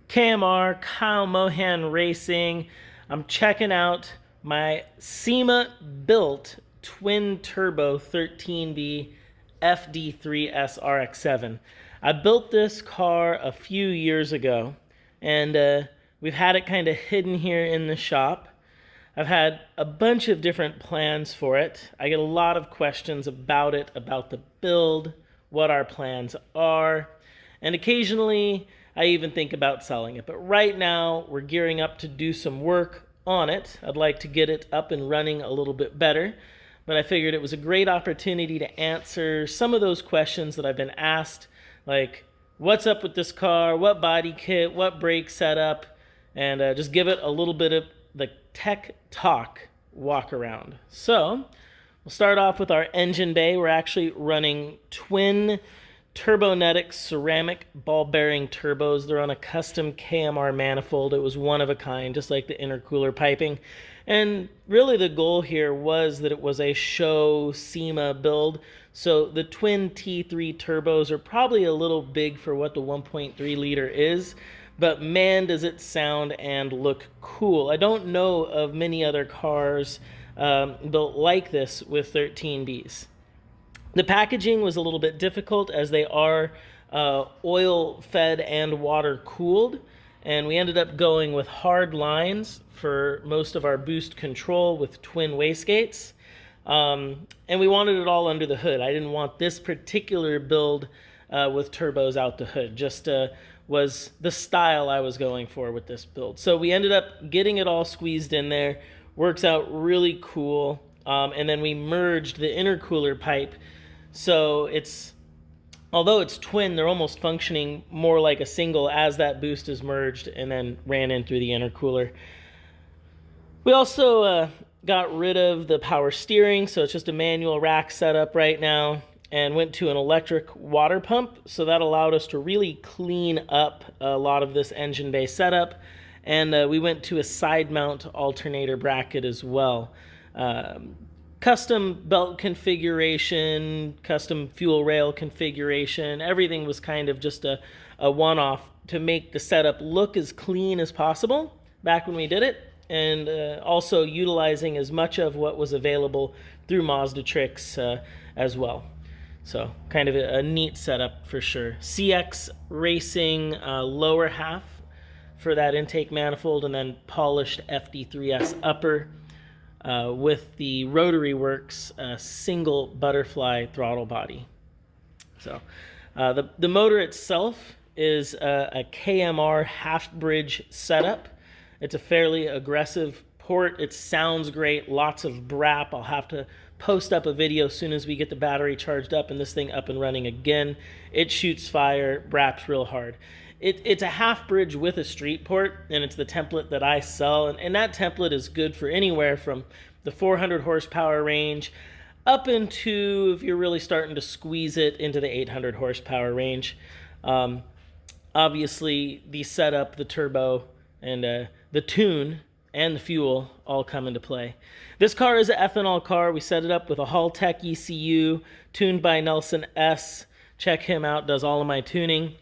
KMR, Kyle Mohan Racing. I'm checking out my SEMA built twin turbo 13B FD3S RX7. I built this car a few years ago, and we've had it kind of hidden here in the shop. I've had a bunch of different plans for it. I get a lot of questions about it, about the build, what our plans are, and occasionally I even think about selling it. But right now we're gearing up to do some work on it. I'd like to get it up and running a little bit better, but I figured it was a great opportunity to answer some of those questions that I've been asked, like what's up with this car, what body kit, what brake setup, and just give it a little bit of the tech talk walk around. So we'll start off with our engine bay. We're actually running twin Turbonetic ceramic ball bearing turbos. They're on a custom KMR manifold. It was one of a kind, just like the intercooler piping. And really the goal here was that it was a show SEMA build. So the twin T3 turbos are probably a little big for what the 1.3 liter is, but man, does it sound and look cool. I don't know of many other cars built like this with 13Bs. The packaging was a little bit difficult as they are oil fed and water cooled, and we ended up going with hard lines for most of our boost control with twin wastegates, and we wanted it all under the hood. I didn't want this particular build with turbos out the hood, just was the style I was going for with this build. So we ended up getting it all squeezed in there. Works out really cool, and then we merged the intercooler pipe. So although it's twin, they're almost functioning more like a single as that boost is merged and then ran in through the intercooler. We also got rid of the power steering, so it's just a manual rack setup right now, and went to an electric water pump. So that allowed us to really clean up a lot of this engine bay setup. And we went to a side mount alternator bracket as well. Custom belt configuration, custom fuel rail configuration, everything was kind of just a one-off to make the setup look as clean as possible back when we did it, and also utilizing as much of what was available through Mazda Tricks as well. So kind of a neat setup for sure. CX Racing lower half for that intake manifold, and then polished FD3S upper. With the Rotary Works single butterfly throttle body. So the motor itself is a KMR half bridge setup. It's a fairly aggressive port. It sounds great, lots of brap. I'll have to post up a video as soon as we get the battery charged up and this thing up and running again. It shoots fire, braps real hard. It's a half bridge with a street port, and it's the template that I sell. And that template is good for anywhere from the 400 horsepower range up into, if you're really starting to squeeze it, into the 800 horsepower range. Obviously, the setup, the turbo, and the tune and the fuel all come into play. This car is an ethanol car. We set it up with a Haltech ECU, tuned by Nelson S. Check him out, does all of my tuning.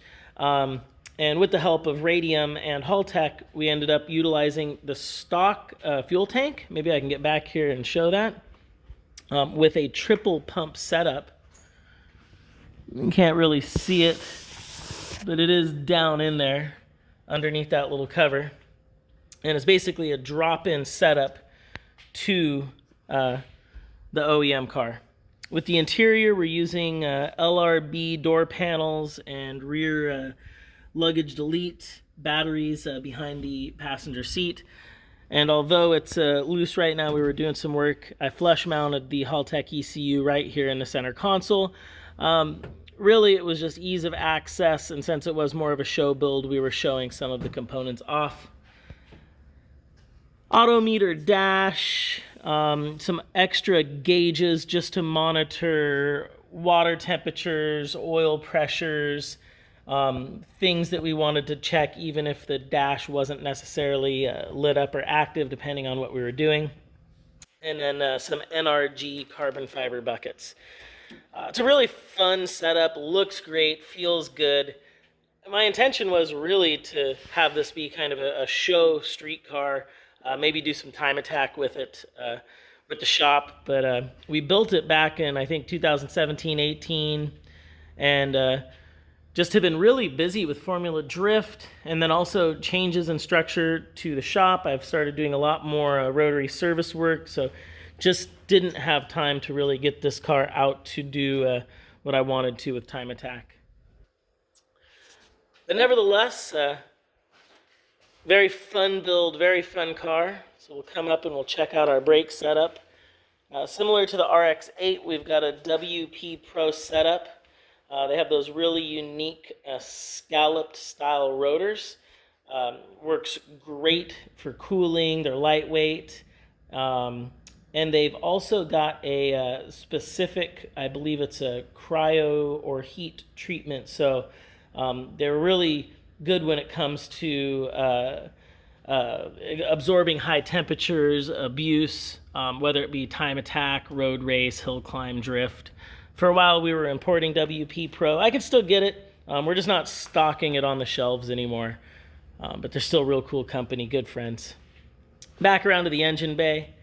And with the help of Radium and Haltech, we ended up utilizing the stock fuel tank. Maybe I can get back here and show that. With a triple pump setup. You can't really see it, but it is down in there underneath that little cover. And it's basically a drop-in setup to the OEM car. With the interior, we're using LRB door panels and rear luggage delete batteries behind the passenger seat. And although it's loose right now, we were doing some work. I flush mounted the Haltech ECU right here in the center console. Really, it was just ease of access, and since it was more of a show build, we were showing some of the components off. Autometer dash, some extra gauges just to monitor water temperatures, oil pressures, things that we wanted to check even if the dash wasn't necessarily lit up or active, depending on what we were doing. And then some NRG carbon fiber buckets. It's a really fun setup, looks great, feels good. my intention was really to have this be kind of a show street car, maybe do some time attack with it with the shop. But we built it back in, I think, 2017, 18, and just have been really busy with Formula Drift, and then also changes in structure to the shop. I've started doing a lot more rotary service work, so just didn't have time to really get this car out to do what I wanted to with time attack. But nevertheless, very fun build, very fun car. So we'll come up and we'll check out our brake setup. Similar to the RX-8, we've got a WP Pro setup. They have those really unique scalloped style rotors. Works great for cooling, they're lightweight. And they've also got a specific, I believe it's a cryo or heat treatment. So they're really good when it comes to absorbing high temperatures, abuse, whether it be time attack, road race, hill climb, drift. For a while we were importing WP Pro. I can still get it. We're just not stocking it on the shelves anymore. But they're still real cool company, good friends. Back around to the engine bay.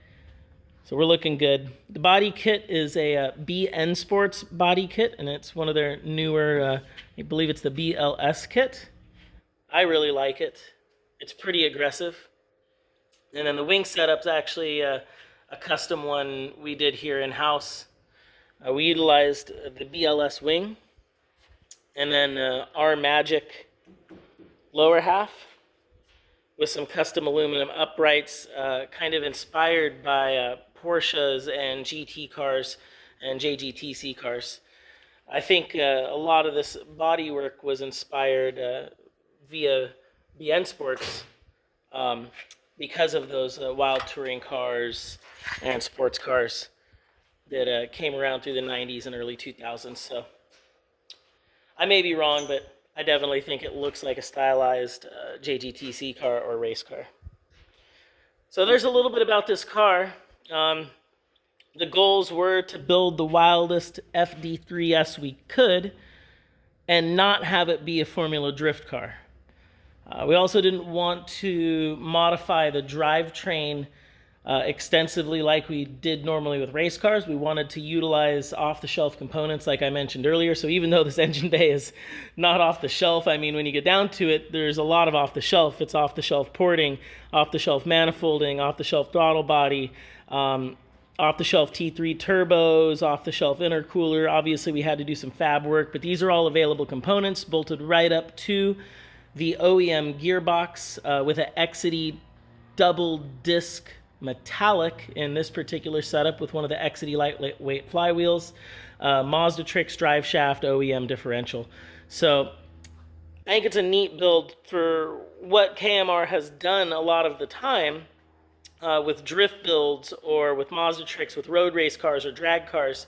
So we're looking good. The body kit is a BN Sports body kit, and it's one of their newer, I believe it's the BLS kit. I really like it. It's pretty aggressive. And then the wing setup's actually a custom one we did here in-house. We utilized the BLS wing, and then our Magic lower half with some custom aluminum uprights, kind of inspired by Porsches and GT cars and JGTC cars. I think a lot of this bodywork was inspired via BN Sports because of those wild touring cars and sports cars that came around through the 90s and early 2000s. So I may be wrong, but I definitely think it looks like a stylized JGTC car or race car. So there's a little bit about this car. The goals were to build the wildest FD3S we could and not have it be a Formula Drift car. We also didn't want to modify the drivetrain extensively like we did normally with race cars. We wanted to utilize off-the-shelf components like I mentioned earlier. So even though this engine bay is not off the shelf, I mean, when you get down to it, there's a lot of off-the-shelf. It's off-the-shelf porting, off-the-shelf manifolding, off-the-shelf throttle body, off-the-shelf T3 turbos, off-the-shelf intercooler. Obviously, we had to do some fab work, but these are all available components bolted right up to the OEM gearbox with an Exidy double disc metallic in this particular setup with one of the Exidy lightweight flywheels, Mazda Trix drive shaft, OEM differential. So I think it's a neat build for what KMR has done a lot of the time with drift builds or with Mazda Trix with road race cars or drag cars.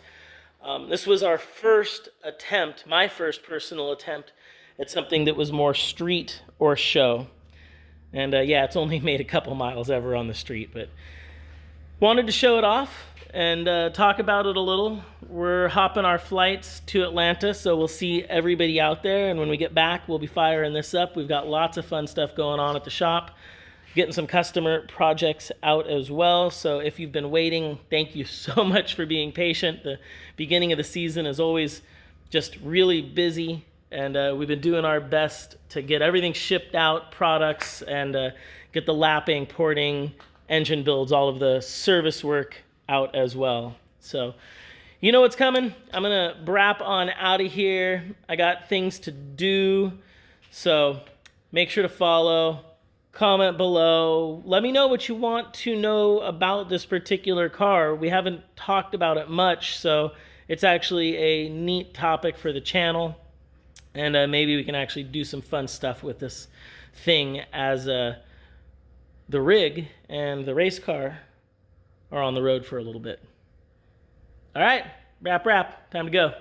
This was our first attempt, my first personal attempt at something that was more street or show. And yeah, it's only made a couple miles ever on the street, but wanted to show it off and talk about it a little. We're hopping our flights to Atlanta, so we'll see everybody out there. And when we get back, we'll be firing this up. We've got lots of fun stuff going on at the shop, getting some customer projects out as well. So if you've been waiting, thank you so much for being patient. The beginning of the season is always just really busy. And we've been doing our best to get everything shipped out, products, and get the lapping, porting, engine builds, all of the service work out as well. So you know what's coming. I'm going to brap on out of here. I got things to do. So make sure to follow, comment below. Let me know what you want to know about this particular car. We haven't talked about it much, so it's actually a neat topic for the channel. And maybe we can actually do some fun stuff with this thing as the rig and the race car are on the road for a little bit. All right, wrap. Time to go.